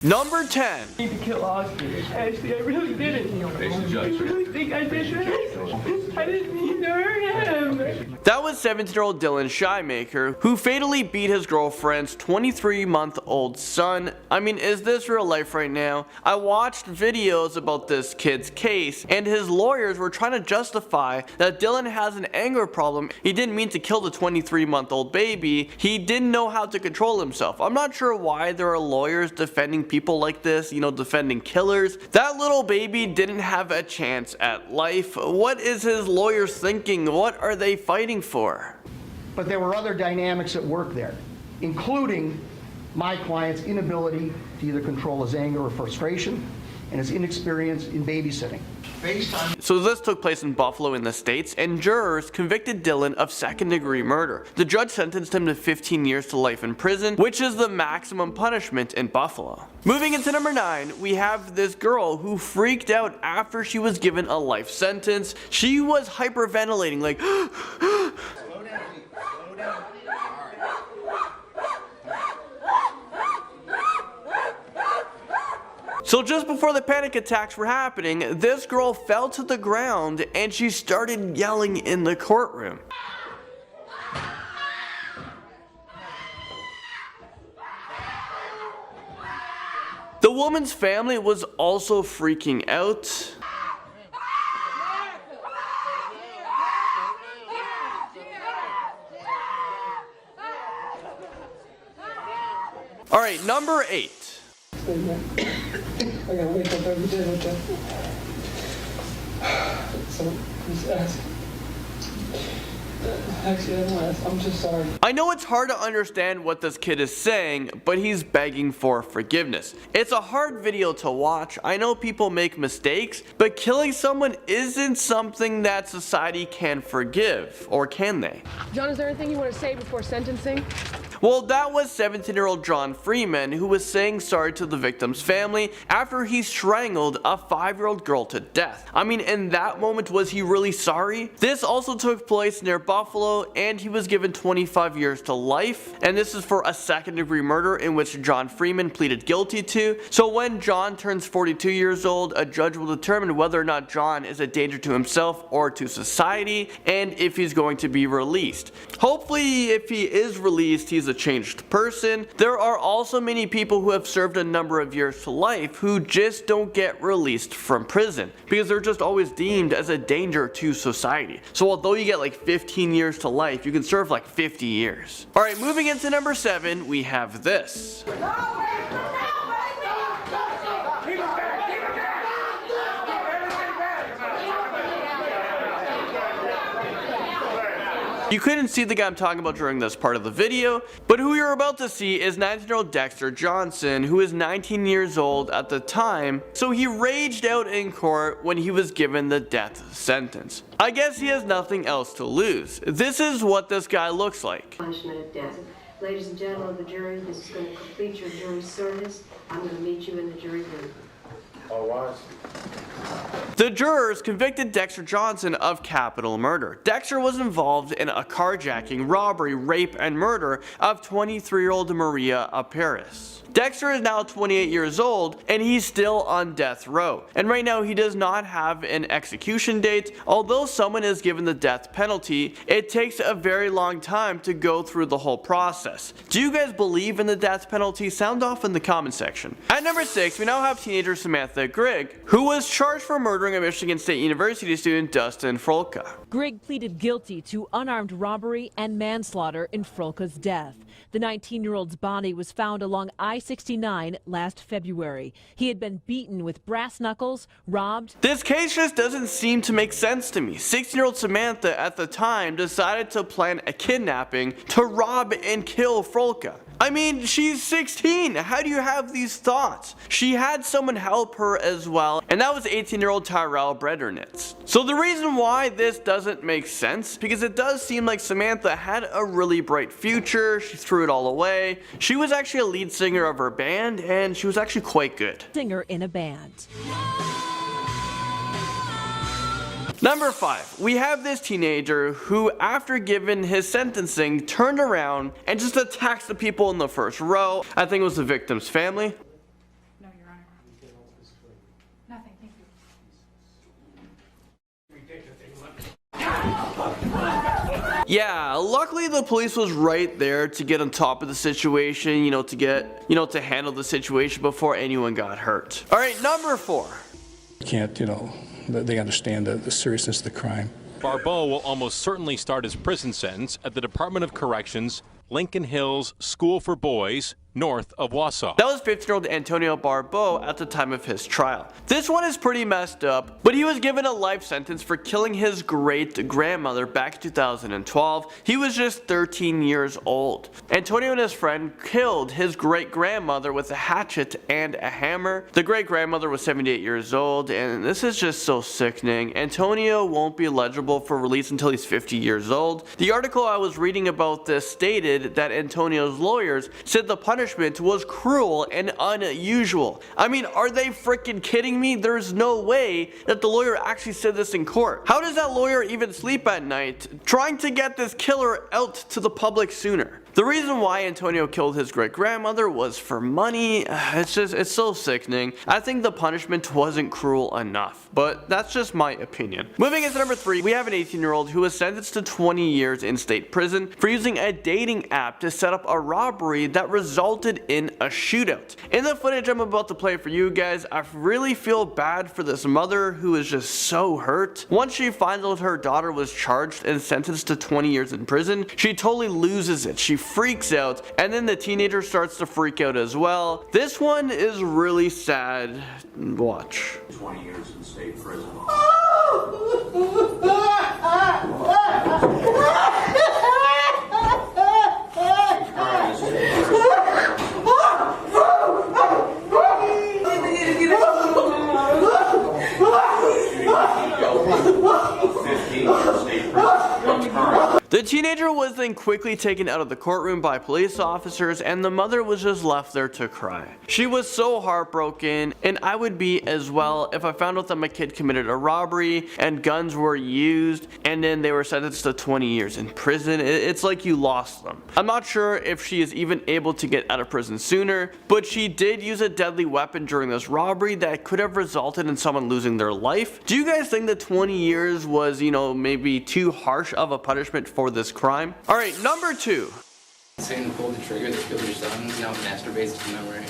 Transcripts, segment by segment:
Number 10. I need to kill Oscar. Ashley, I really didn't. I really think I did this. I didn't mean to hurt him. That was 17-year-old Dylan Shymaker, who fatally beat his girlfriend's 23-month-old son. I mean, is this real life right now? I watched videos about this kid's case, and his lawyers were trying to justify that Dylan has an anger problem. He didn't mean to kill the 23-month-old baby. He didn't know how to control himself. I'm not sure why there are lawyers defending people like this, defending killers. That little baby didn't have a chance at life. What is his lawyers thinking? What are they fighting for? But there were other dynamics at work there, including my client's inability to either control his anger or frustration and his inexperience in babysitting. So this took place in Buffalo in the States, and jurors convicted Dylan of second-degree murder. The judge sentenced him to 15 years to life in prison, which is the maximum punishment in Buffalo. Moving into number 9, we have this girl who freaked out after she was given a life sentence. She was hyperventilating, like Slow down, slow down. So just before the panic attacks were happening, this girl fell to the ground and she started yelling in the courtroom. The woman's family was also freaking out. Alright, number 8. I gotta wake up every day with that. So, just ask. Actually, I don't ask. I'm just sorry. I know it's hard to understand what this kid is saying, but he's begging for forgiveness. It's a hard video to watch. I know people make mistakes, but killing someone isn't something that society can forgive, or can they? John, is there anything you want to say before sentencing? Well, that was 17-year-old John Freeman, who was saying sorry to the victim's family after he strangled a 5-year-old girl to death. I mean, in that moment, was he really sorry? This also took place near Buffalo, and he was given 25 years to life, and this is for a second-degree murder in which John Freeman pleaded guilty to. So when John turns 42 years old, a judge will determine whether or not John is a danger to himself or to society, and if he's going to be released. Hopefully, if he is released, he's a changed person. There are also many people who have served a number of years to life who just don't get released from prison because they're just always deemed as a danger to society. So although you get like 15 years to life, you can serve like 50 years. Alright, moving into number 7, we have this. You couldn't see the guy I'm talking about during this part of the video, but who you're about to see is 19-year-old Dexter Johnson, who is 19 years old at the time, so he raged out in court when he was given the death sentence. I guess he has nothing else to lose. This is what this guy looks like. Punishment of death. Ladies and gentlemen of the jury, this is going to complete your jury service. I'm going to meet you in the jury room. All rise. The jurors convicted Dexter Johnson of capital murder. Dexter was involved in a carjacking, robbery, rape, and murder of 23-year-old Maria Paris. Dexter is now 28 years old, and he's still on death row. And right now he does not have an execution date. Although someone is given the death penalty, it takes a very long time to go through the whole process. Do you guys believe in the death penalty? Sound off in the comment section. At number 6, we now have teenager Samantha Grigg, who was charged for murdering a Michigan State University student, Dustin Frolka. Grigg pleaded guilty to unarmed robbery and manslaughter in Frolka's death. The 19-year-old's body was found along I-69 last February. He had been beaten with brass knuckles, robbed. This case just doesn't seem to make sense to me. 16-year-old Samantha at the time decided to plan a kidnapping to rob and kill Frolka. I mean, she's 16. How do you have these thoughts? She had someone help her as well, and that was 18-year-old Tyrell Bredernitz. So the reason why this doesn't make sense, because it does seem like Samantha had a really bright future. She threw it all away. She was actually a lead singer of her band, and she was actually quite good. Singer in a band. Number 5, we have this teenager who, after given his sentencing, turned around and just attacks the people in the first row. I think it was the victim's family. Yeah, luckily the police was right there to get on top of the situation, to handle the situation before anyone got hurt. Alright, number 4. They understand the seriousness of the crime. Barbeau will almost certainly start his prison sentence at the Department of Corrections, Lincoln Hills School for Boys, north of Wausau. That was 15-year-old Antonio Barbeau at the time of his trial. This one is pretty messed up, but he was given a life sentence for killing his great-grandmother back in 2012. He was just 13 years old. Antonio and his friend killed his great-grandmother with a hatchet and a hammer. The great-grandmother was 78 years old, and this is just so sickening. Antonio won't be eligible for release until he's 50 years old. The article I was reading about this stated that Antonio's lawyers said the punishment was cruel and unusual. I mean, are they freaking kidding me? There's no way that the lawyer actually said this in court. How does that lawyer even sleep at night trying to get this killer out to the public sooner? The reason why Antonio killed his great-grandmother was for money. It's so sickening. I think the punishment wasn't cruel enough, but that's just my opinion. Moving into number 3, we have an 18-year-old who was sentenced to 20 years in state prison for using a dating app to set up a robbery that resulted in a shootout. In the footage I'm about to play for you guys, I really feel bad for this mother who is just so hurt. Once she finds out her daughter was charged and sentenced to 20 years in prison, she totally loses it. She freaks out, and then the teenager starts to freak out as well. This one is really sad. Watch. 20 years in state prison. The teenager was then quickly taken out of the courtroom by police officers, and the mother was just left there to cry. She was so heartbroken, and I would be as well if I found out that my kid committed a robbery and guns were used and then they were sentenced to 20 years in prison. It's like you lost them. I'm not sure if she is even able to get out of prison sooner, but she did use a deadly weapon during this robbery that could have resulted in someone losing their life. Do you guys think that 20 years was, maybe too harsh of a punishment for this crime? Alright, number 2. Saying to pull the trigger that killed your son now masturbates to memory.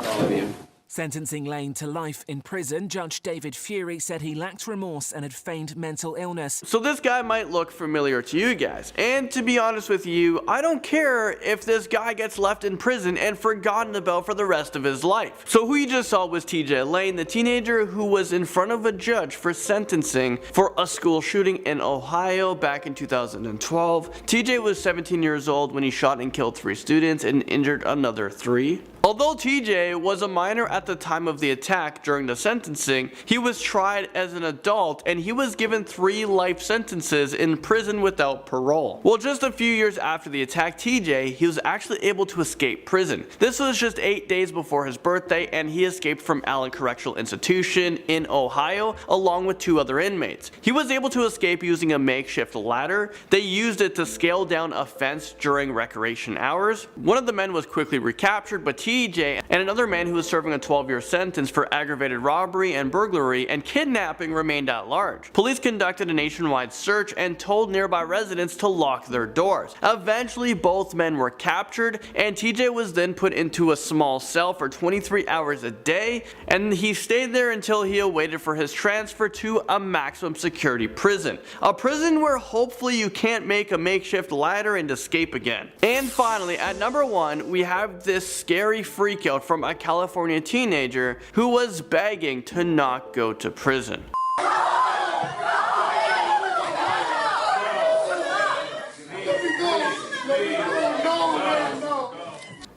All of you. Sentencing Lane to life in prison, Judge David Fury said he lacked remorse and had feigned mental illness. So this guy might look familiar to you guys, and to be honest with you, I don't care if this guy gets left in prison and forgotten about for the rest of his life. So who you just saw was TJ Lane, the teenager who was in front of a judge for sentencing for a school shooting in Ohio back in 2012. TJ was 17 years old when he shot and killed 3 students and injured another 3. Although TJ was a minor at the time of the attack during the sentencing, he was tried as an adult and he was given 3 life sentences in prison without parole. Well, just a few years after the attack, TJ, he was actually able to escape prison. This was just 8 days before his birthday, and he escaped from Allen Correctional Institution in Ohio along with 2 other inmates. He was able to escape using a makeshift ladder. They used it to scale down a fence during recreation hours. One of the men was quickly recaptured, but TJ and another man who was serving a 12-year sentence for aggravated robbery and burglary and kidnapping remained at large. Police conducted a nationwide search and told nearby residents to lock their doors. Eventually, both men were captured, and TJ was then put into a small cell for 23 hours a day, and he stayed there until he awaited for his transfer to a maximum security prison. A prison where hopefully you can't make a makeshift ladder and escape again. And finally, at number 1, we have this scary freakout from a California teenager who was begging to not go to prison.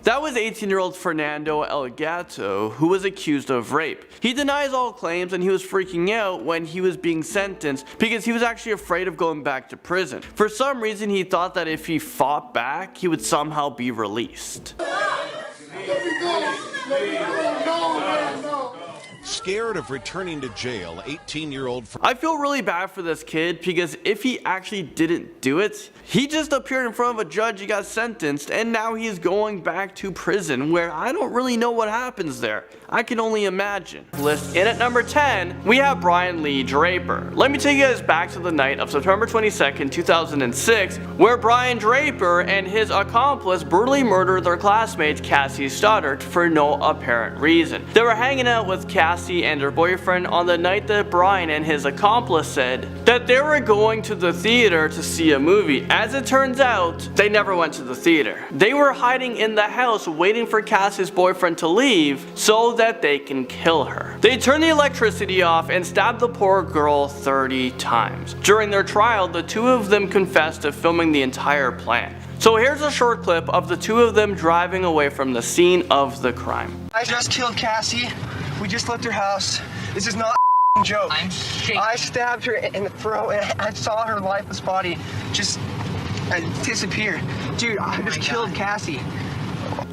That was 18-year-old Fernando Elgato, who was accused of rape. He denies all claims, and he was freaking out when he was being sentenced because he was actually afraid of going back to prison. For some reason, he thought that if he fought back, he would somehow be released. Scared of returning to jail, 18-year-old... I feel really bad for this kid because if he actually didn't do it, he just appeared in front of a judge, he got sentenced, and now he's going back to prison where I don't really know what happens there. I can only imagine. In at number 10, we have Brian Lee Draper. Let me take you guys back to the night of September 22nd, 2006, where Brian Draper and his accomplice brutally murdered their classmate Cassie Stoddard for no apparent reason. They were hanging out with Cassie and her boyfriend on the night that Brian and his accomplice said that they were going to the theater to see a movie. As it turns out, they never went to the theater. They were hiding in the house waiting for Cassie's boyfriend to leave so that they can kill her. They turned the electricity off and stabbed the poor girl 30 times. During their trial, the two of them confessed to filming the entire plan. So here's a short clip of the two of them driving away from the scene of the crime. I just killed Cassie. We just left her house. This is not a joke. I stabbed her in the throat and I saw her lifeless body just disappear. Dude, I just killed Cassie.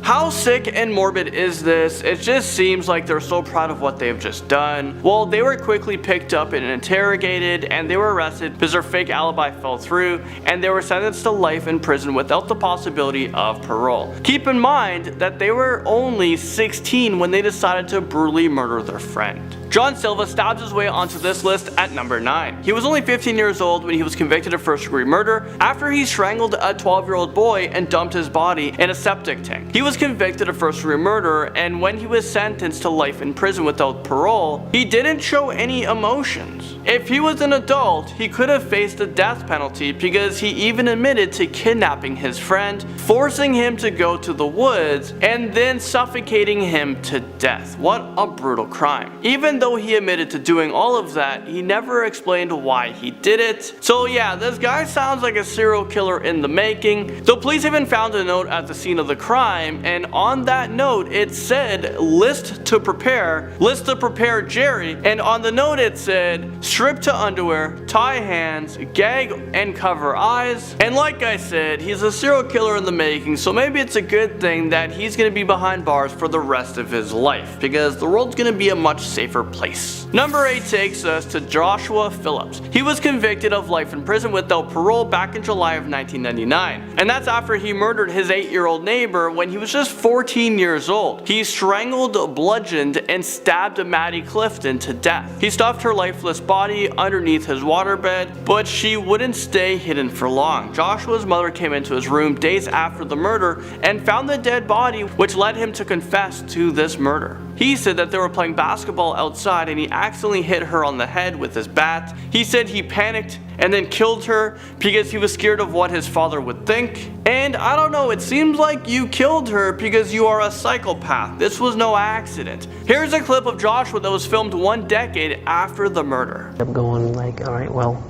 How sick and morbid is this? It just seems like they're so proud of what they've just done. Well, they were quickly picked up and interrogated, and they were arrested because their fake alibi fell through, and they were sentenced to life in prison without the possibility of parole. Keep in mind that they were only 16 when they decided to brutally murder their friend. John Silva stabs his way onto this list at number 9. He was only 15 years old when he was convicted of first-degree murder after he strangled a 12-year-old boy and dumped his body in a septic tank. He was convicted of first-degree murder, and when he was sentenced to life in prison without parole, he didn't show any emotions. If he was an adult, he could have faced the death penalty because he even admitted to kidnapping his friend, forcing him to go to the woods, and then suffocating him to death. What a brutal crime. Even though he admitted to doing all of that, he never explained why he did it. So yeah, this guy sounds like a serial killer in the making. The police even found a note at the scene of the crime, and on that note it said list to prepare Jerry, and on the note it said strip to underwear, tie hands, gag and cover eyes. And like I said, he's a serial killer in the making, so maybe it's a good thing that he's gonna be behind bars for the rest of his life, because the world's gonna be a much safer place. Number 8 takes us to Joshua Phillips. He was convicted of life in prison without parole back in July of 1999, and that's after he murdered his 8-year-old neighbor when he was just 14 years old. He strangled, bludgeoned, and stabbed Maddie Clifton to death. He stuffed her lifeless body underneath his waterbed, but she wouldn't stay hidden for long. Joshua's mother came into his room days after the murder and found the dead body, which led him to confess to this murder. He said that they were playing basketball outside and he accidentally hit her on the head with his bat. He said he panicked and then killed her because he was scared of what his father would think. And I don't know, it seems like you killed her because you are a psychopath. This was no accident. Here's a clip of Joshua that was filmed 1 decade after the murder. I'm going like, all right, well,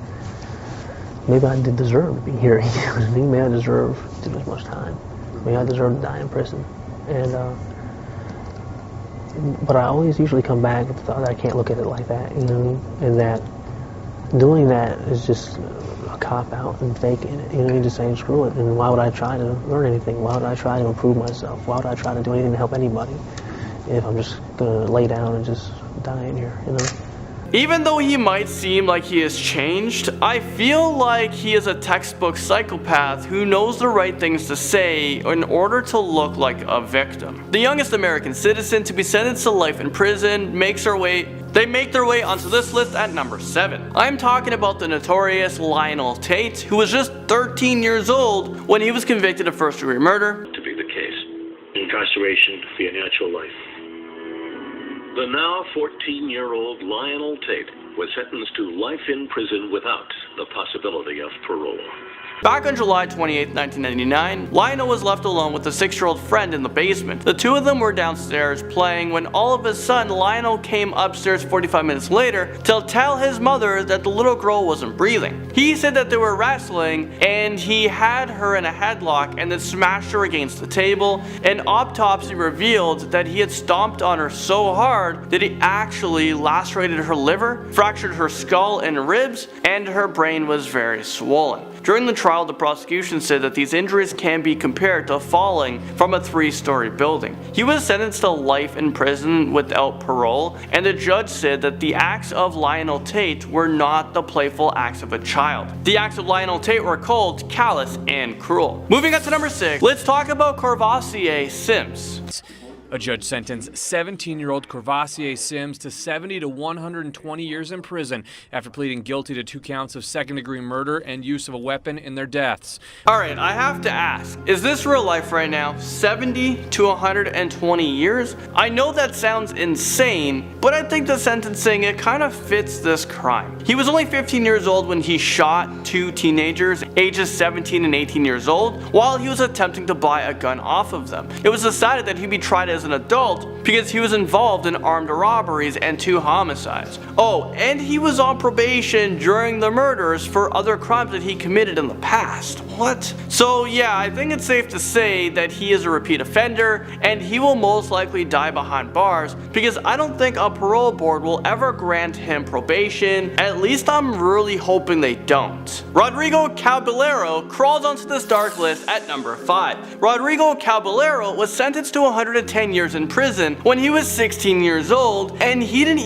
maybe I did deserve to be here. Maybe I deserve to do as much time. Maybe I deserve to die in prison. And but I always usually come back with the thought that I can't look at it like that, you know, and that doing that is just a cop-out and faking it, you know, you're just saying screw it, and why would I try to learn anything? Why would I try to improve myself? Why would I try to do anything to help anybody if I'm just gonna lay down and just die in here, you know? Even though he might seem like he has changed, I feel like he is a textbook psychopath who knows the right things to say in order to look like a victim. The youngest American citizen to be sentenced to life in prison makes their way onto this list at number 7. I'm talking about the notorious Lionel Tate, who was just 13 years old when he was convicted of first-degree murder. To be the case, incarceration for your natural life. The now 14-year-old Lionel Tate was sentenced to life in prison without the possibility of parole. Back on July 28, 1999, Lionel was left alone with a 6-year-old friend in the basement. The two of them were downstairs playing when all of a sudden Lionel came upstairs 45 minutes later to tell his mother that the little girl wasn't breathing. He said that they were wrestling and he had her in a headlock and then smashed her against the table. An autopsy revealed that he had stomped on her so hard that he actually lacerated her liver, fractured her skull and ribs, and her brain was very swollen. During the trial, the prosecution said that these injuries can be compared to falling from a 3-story building. He was sentenced to life in prison without parole, and the judge said that the acts of Lionel Tate were not the playful acts of a child. The acts of Lionel Tate were cold, callous, and cruel. Moving on to number 6, let's talk about Courvoisier Sims. A judge sentenced 17-year-old Courvoisier Sims to 70 to 120 years in prison after pleading guilty to 2 counts of second-degree murder and use of a weapon in their deaths. Alright, I have to ask, is this real life right now? 70 to 120 years? I know that sounds insane, but I think the sentencing, it kind of fits this crime. He was only 15 years old when he shot 2 teenagers, ages 17 and 18 years old, while he was attempting to buy a gun off of them. It was decided that he'd be tried as an adult because he was involved in armed robberies and 2 homicides. Oh, and he was on probation during the murders for other crimes that he committed in the past. What? So yeah, I think it's safe to say that he is a repeat offender and he will most likely die behind bars because I don't think a parole board will ever grant him probation. At least I'm really hoping they don't. Rodrigo Caballero crawls onto this dark list at number 5. Rodrigo Caballero was sentenced to 110 years in prison when he was 16 years old, and he didn't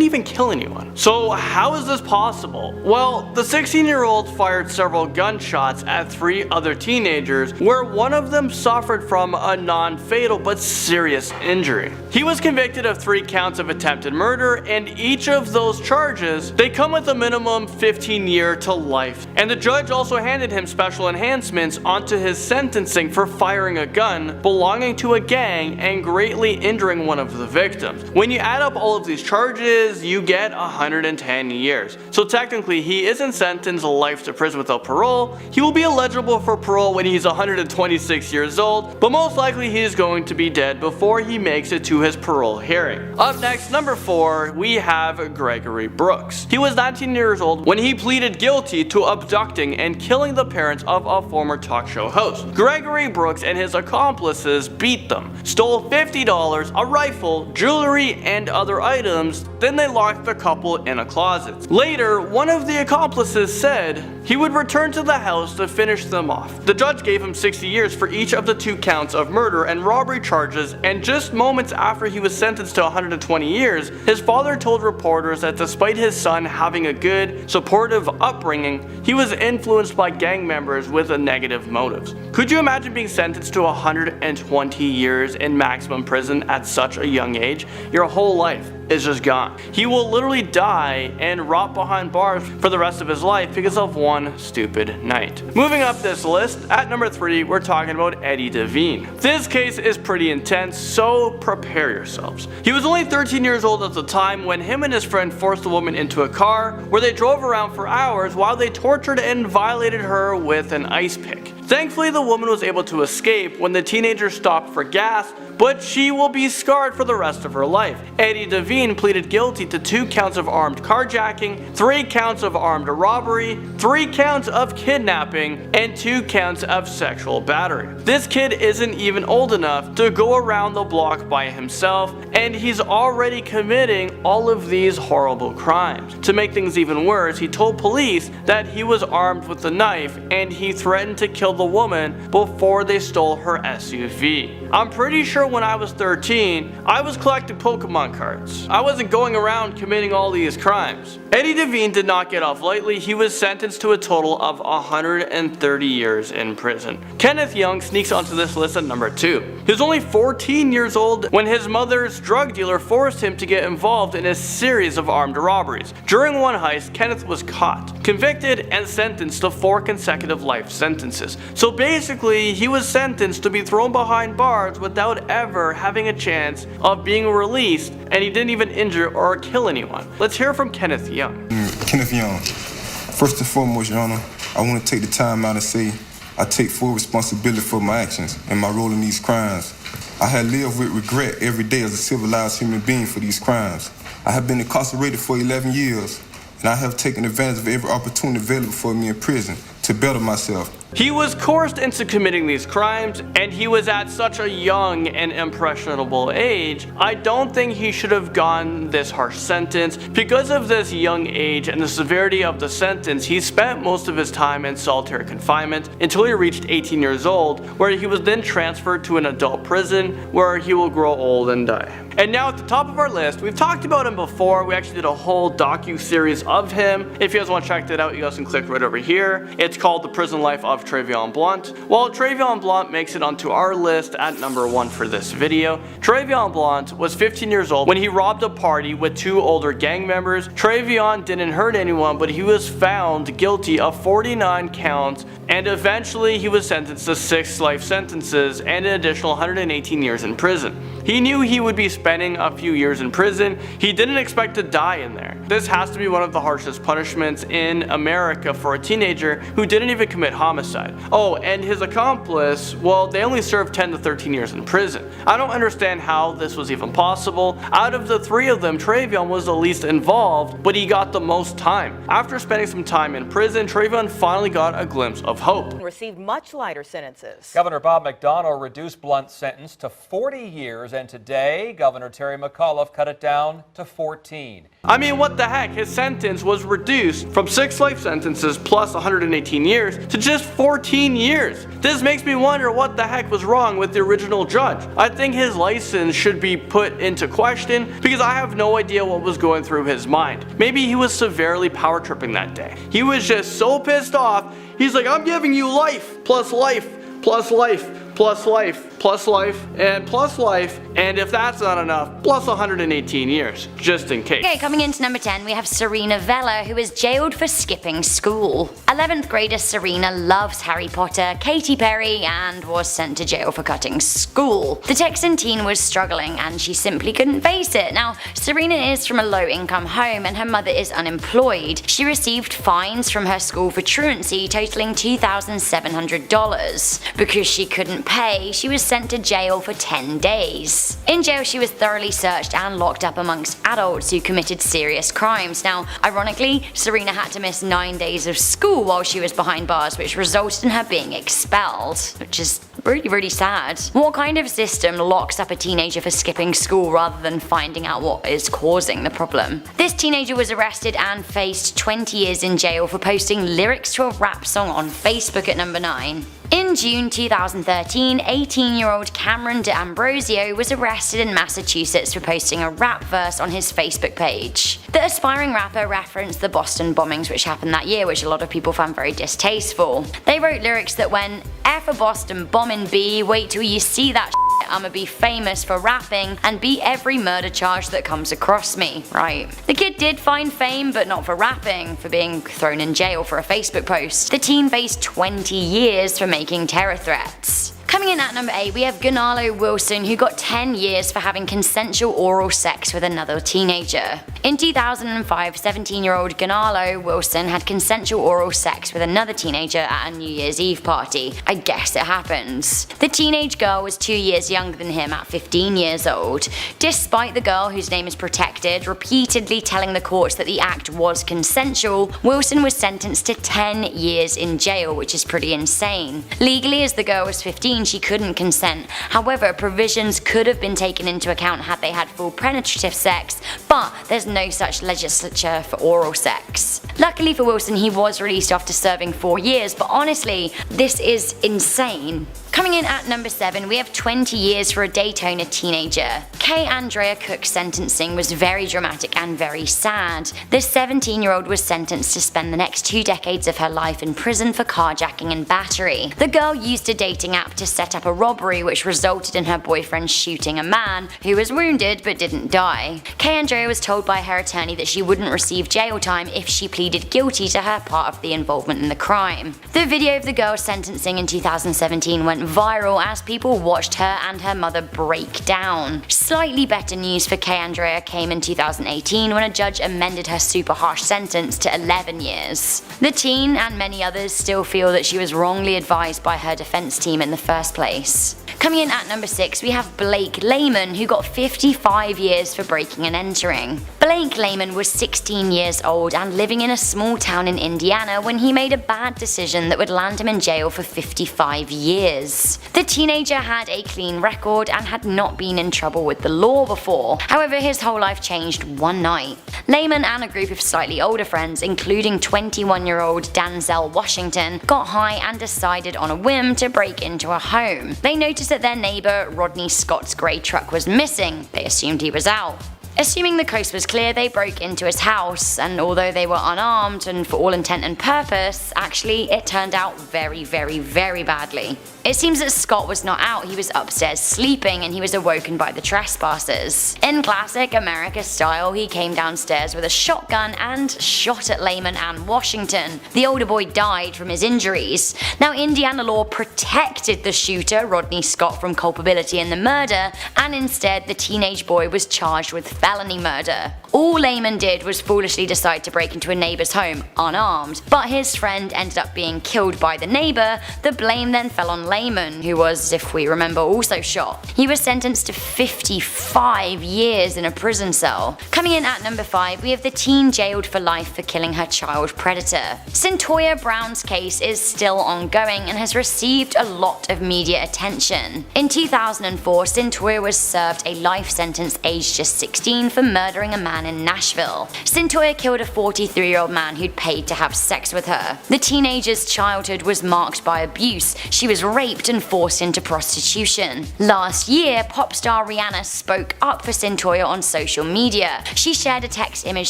even kill anyone. So how is this possible? Well, the 16-year-old fired several gunshots at 3 other teenagers, where one of them suffered from a non-fatal but serious injury. He was convicted of 3 counts of attempted murder, and each of those charges, they come with a minimum 15-year to life. And the judge also handed him special enhancements onto his sentencing for firing a gun belonging to a gang and greatly injuring one of the victims. When you add up all of these charges, you get 110 years. So technically, he isn't sentenced life to prison without parole. He will be eligible for parole when he's 126 years old, but most likely he is going to be dead before he makes it to his parole hearing. Up next, number 4, we have Gregory Brooks. He was 19 years old when he pleaded guilty to abducting and killing the parents of a former talk show host. Gregory Brooks and his accomplices beat them, stole $50, a rifle, jewelry, and other items, then they locked the couple in a closet. Later, one of the accomplices said he would return to the house to finish them off. The judge gave him 60 years for each of the 2 counts of murder and robbery charges, and just moments after he was sentenced to 120 years, his father told reporters that despite his son having a good, supportive upbringing, he was influenced by gang members with negative motives. Could you imagine being sentenced to 120 years in maximum prison at such a young age? Your whole life is just gone. He will literally die and rot behind bars for the rest of his life because of one stupid night. Moving up this list, at number 3, we're talking about Eddie Devine. This case is pretty intense, so prepare yourselves. He was only 13 years old at the time when him and his friend forced the woman into a car where they drove around for hours while they tortured and violated her with an ice pick. Thankfully, the woman was able to escape when the teenager stopped for gas, but she will be scarred for the rest of her life. Eddie Devine pleaded guilty to 2 counts of armed carjacking, 3 counts of armed robbery, 3 counts of kidnapping, and 2 counts of sexual battery. This kid isn't even old enough to go around the block by himself, and he's already committing all of these horrible crimes. To make things even worse, he told police that he was armed with a knife and he threatened to kill the woman before they stole her SUV. I'm pretty sure when I was 13, I was collecting Pokemon cards. I wasn't going around committing all these crimes. Eddie Devine did not get off lightly. He was sentenced to a total of 130 years in prison. Kenneth Young sneaks onto this list at number 2. He was only 14 years old when his mother's drug dealer forced him to get involved in a series of armed robberies. During one heist, Kenneth was caught, convicted, and sentenced to 4 consecutive life sentences. So basically, he was sentenced to be thrown behind bars without ever having a chance of being released, and he didn't even injure or kill anyone. Let's hear from Kenneth Young. Kenneth Young. First and foremost, Your Honor, I want to take the time out and say I take full responsibility for my actions and my role in these crimes. I have lived with regret every day as a civilized human being for these crimes. I have been incarcerated for 11 years, and I have taken advantage of every opportunity available for me in prison to better myself. He was coerced into committing these crimes, and he was at such a young and impressionable age. I don't think he should have gotten this harsh sentence. Because of this young age and the severity of the sentence, he spent most of his time in solitary confinement until he reached 18 years old, where he was then transferred to an adult prison where he will grow old and die. And now at the top of our list, we've talked about him before. We actually did a whole docu-series of him. If you guys want to check that out, you guys can click right over here. It's called The Prison Life of Travion Blount. Well, Travion Blount makes it onto our list at number 1 for this video. Travion Blount was 15 years old when he robbed a party with 2 older gang members. Travion didn't hurt anyone, but he was found guilty of 49 counts, and eventually he was sentenced to 6 life sentences and an additional 118 years in prison. He knew he would be spending a few years in prison. He didn't expect to die in there. This has to be one of the harshest punishments in America for a teenager who didn't even commit homicide. Oh, and his accomplice, well, they only served 10 to 13 years in prison. I don't understand how this was even possible. Out of the 3 of them, Travion was the least involved, but he got the most time. After spending some time in prison, Travion finally got a glimpse of hope. Received much lighter sentences. Governor Bob McDonnell reduced Blount's sentence to 40 years, and today, Governor Terry McAuliffe cut it down to 14. I mean, what the heck? His sentence was reduced from 6 life sentences plus 118 years to just 14 years. This makes me wonder what the heck was wrong with the original judge. I think his license should be put into question because I have no idea what was going through his mind. Maybe he was severely power tripping that day. He was just so pissed off. He's like, I'm giving you life, plus life, plus life, plus life, plus life, and plus life, and if that's not enough, plus 118 years, just in case. Okay, coming into number 10, we have Serena Vella, who was jailed for skipping school. 11th grader Serena loves Harry Potter, Katy Perry, and was sent to jail for cutting school. The Texan teen was struggling, and she simply couldn't face it. Now, Serena is from a low-income home, and her mother is unemployed. She received fines from her school for truancy totaling $2,700. Because she couldn't pay, she was sent to jail for 10 days. In jail, she was thoroughly searched and locked up amongst adults who committed serious crimes. Now, ironically, Serena had to miss 9 days of school while she was behind bars, which resulted in her being expelled, which is really, really sad. What kind of system locks up a teenager for skipping school rather than finding out what is causing the problem? This teenager was arrested and faced 20 years in jail for posting lyrics to a rap song on Facebook at number 9. In June 2013, 18-year-old Cameron D'Ambrosio was arrested in Massachusetts for posting a rap verse on his Facebook page. The aspiring rapper referenced the Boston bombings which happened that year, which a lot of people found very distasteful. They wrote lyrics that went, F a Boston bombing B, wait till you see that shit, I'ma be famous for rapping and beat every murder charge that comes across me. Right. The kid did find fame, but not for rapping, for being thrown in jail for a Facebook post. The teen faced 20 years for making terror threats. Coming in at number 8, we have Gonalo Wilson, who got 10 years for having consensual oral sex with another teenager. In 2005, 17-year-old Gonalo Wilson had consensual oral sex with another teenager at a New Year's Eve party. I guess it happens. The teenage girl was 2 years younger than him at 15 years old. Despite the girl, whose name is protected, repeatedly telling the courts that the act was consensual, Wilson was sentenced to 10 years in jail, which is pretty insane. Legally, as the girl was 15, she couldn't consent. However, provisions could have been taken into account had they had full penetrative sex, but there's no such legislature for oral sex. Luckily for Wilson, he was released after serving 4 years, but honestly, this is insane. Coming in at number 7, we have 20 years for a Daytona teenager. Kay Andrea Cook's sentencing was very dramatic and very sad. This 17-year-old was sentenced to spend the next 2 decades of her life in prison for carjacking and battery. The girl used a dating app to set up a robbery which resulted in her boyfriend shooting a man who was wounded but didn't die. Kay Andrea was told by her attorney that she wouldn't receive jail time if she pleaded guilty to her part of the involvement in the crime. The video of the girl's sentencing in 2017 went viral as people watched her and her mother break down. Slightly better news for Kay Andrea came in 2018 when a judge amended her super harsh sentence to 11 years. The teen and many others still feel that she was wrongly advised by her defense team in the first place. Coming in at number 6, we have Blake Lehman, who got 55 years for breaking and entering. Blake Lehman was 16 years old and living in a small town in Indiana when he made a bad decision that would land him in jail for 55 years. The teenager had a clean record and had not been in trouble with the law before. However, his whole life changed one night. Lehman and a group of slightly older friends, including 21-year-old Denzel Washington, got high and decided on a whim to break into a home. They noticed that their neighbor Rodney Scott's grey truck was missing. They assumed he was out. Assuming the coast was clear, they broke into his house, and although they were unarmed and for all intent and purpose, actually it turned out very badly. It seems that Scott was not out, he was upstairs sleeping and he was awoken by the trespassers. In classic America style, he came downstairs with a shotgun and shot at Lehman and Washington. The older boy died from his injuries. Now, Indiana law protected the shooter, Rodney Scott, from culpability in the murder, and instead the teenage boy was charged with felony murder. All Lehman did was foolishly decide to break into a neighbor's home unarmed, but his friend ended up being killed by the neighbor. The blame then fell on Lehman, who was, if we remember, also shot. He was sentenced to 55 years in a prison cell. Coming in at number 5, we have the teen jailed for life for killing her child predator. Cyntoia Brown's case is still ongoing and has received a lot of media attention. In 2004, Cyntoia was served a life sentence aged just 16 for murdering a man in Nashville. Cyntoia killed a 43-year-old man who'd paid to have sex with her. The teenager's childhood was marked by abuse. She was raped and forced into prostitution. Last year, pop star Rihanna spoke up for Cyntoia on social media. She shared a text image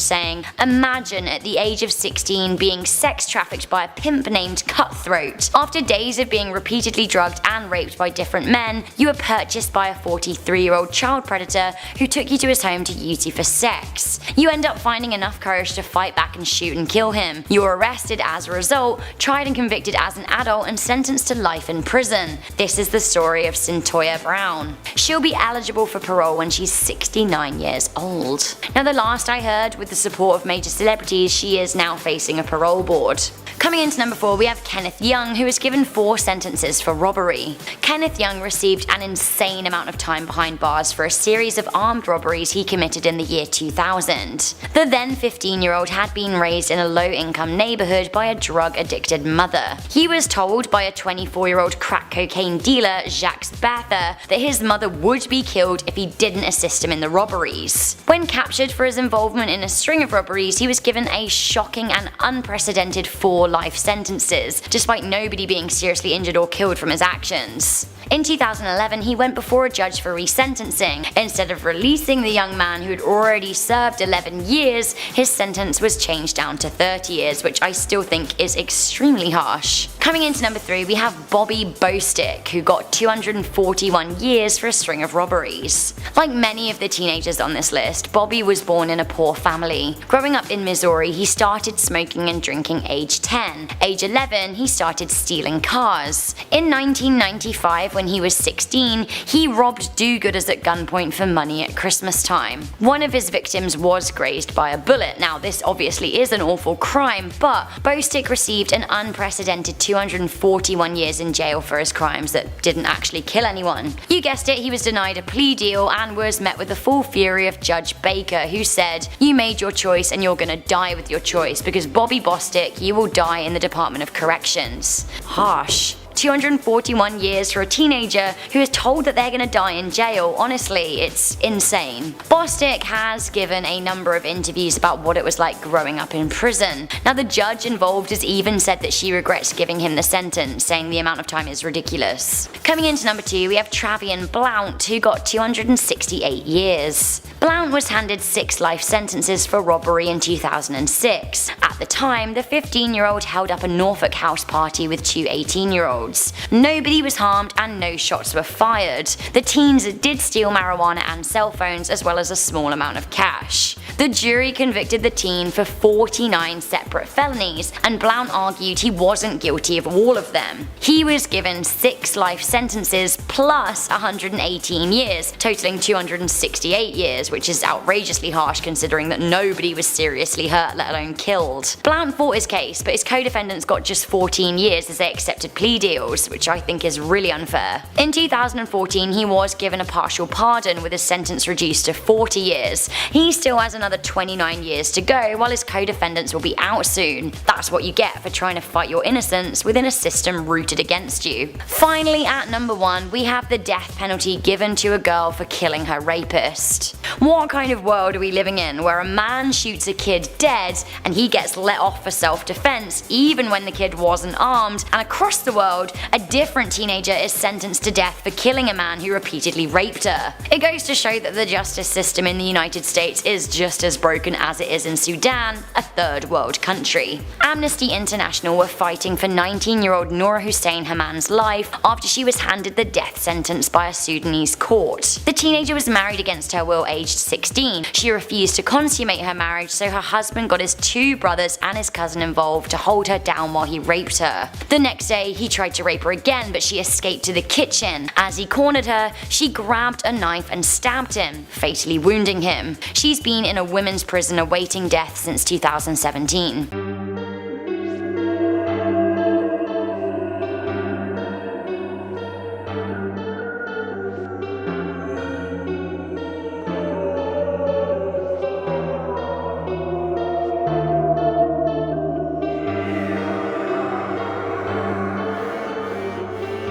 saying, "Imagine at the age of 16 being sex trafficked by a pimp named Cutthroat. After days of being repeatedly drugged and raped by different men, you were purchased by a 43-year-old child predator who took you to his home to use you for sex. You end up finding enough courage to fight back and shoot and kill him. You were arrested as a result, tried and convicted as an adult, and sentenced to life in prison. This is the story of Cyntoia Brown. She'll be eligible for parole when she's 69 years old." Now, the last I heard, with the support of major celebrities, she is now facing a parole board. Coming into number 4, we have Kenneth Young, who was given 4 sentences for robbery. Kenneth Young received an insane amount of time behind bars for a series of armed robberies he committed in the year 2000. The then 15-year-old had been raised in a low-income neighborhood by a drug-addicted mother. He was told by a 24-year-old crack cocaine dealer, Jacques Bather, that his mother would be killed if he didn't assist him in the robberies. When captured for his involvement in a string of robberies, he was given a shocking and unprecedented 4 life sentences, despite nobody being seriously injured or killed from his actions. In 2011, he went before a judge for resentencing. Instead of releasing the young man who had already served 11 years, his sentence was changed down to 30 years, which I still think is extremely harsh. Coming into number 3, we have Bobby Bostick, who got 241 years for a string of robberies. Like many of the teenagers on this list, Bobby was born in a poor family. Growing up in Missouri, he started smoking and drinking age 10. Age 11, he started stealing cars. In 1995, when he was 16, he robbed do-gooders at gunpoint for money at Christmas time. One of his victims was grazed by a bullet. Now, this obviously is an awful crime, but Bostick received an unprecedented 241 years in jail for his crimes that didn't actually kill anyone. You guessed it, he was denied a plea deal and was met with the full fury of Judge Baker, who said, "You made your choice and you're gonna die with your choice, because Bobby Bostick, you will die in the Department of Corrections." Harsh. 241 years for a teenager who is told that they're gonna die in jail. Honestly, it's insane. Bostick has given a number of interviews about what it was like growing up in prison. Now, the judge involved has even said that she regrets giving him the sentence, saying the amount of time is ridiculous. Coming into number 2, we have Travian Blount, who got 268 years. Blount was handed 6 life sentences for robbery in 2006. At the time, the 15-year-old held up a Norfolk house party with 2 18-year-olds. Nobody was harmed and no shots were fired. The teens did steal marijuana and cell phones, as well as a small amount of cash. The jury convicted the teen for 49 separate felonies, and Blount argued he wasn't guilty of all of them. He was given 6 life sentences plus 118 years, totaling 268 years, years, which is outrageously harsh considering that nobody was seriously hurt, let alone killed. Blount fought his case, but his co-defendants got just 14 years as they accepted plea deals, which I think is really unfair. In 2014, he was given a partial pardon with his sentence reduced to 40 years. He still has another 29 years to go, while his co-defendants will be out soon. That's what you get for trying to fight your innocence within a system rooted against you. Finally, at number 1, we have the death penalty given to a girl for killing her rapist. What kind of world are we living in where a man shoots a kid dead and he gets let off for self-defense even when the kid wasn't armed, and across the world a different teenager is sentenced to death for killing a man who repeatedly raped her? It goes to show that the justice system in the United States is just as broken as it is in Sudan, a third world country. Amnesty International were fighting for 19-year-old Noura Hussein Haman's life after she was handed the death sentence by a Sudanese court. The teenager was married against her will aged 16. She refused to consummate her marriage, so her husband got his 2 brothers and his cousin involved to hold her down while he raped her. The next day, he tried to rape her again, but she escaped to the kitchen. As he cornered her, she grabbed a knife and stabbed him, fatally wounding him. She's been in a women's prison awaiting death since 2017.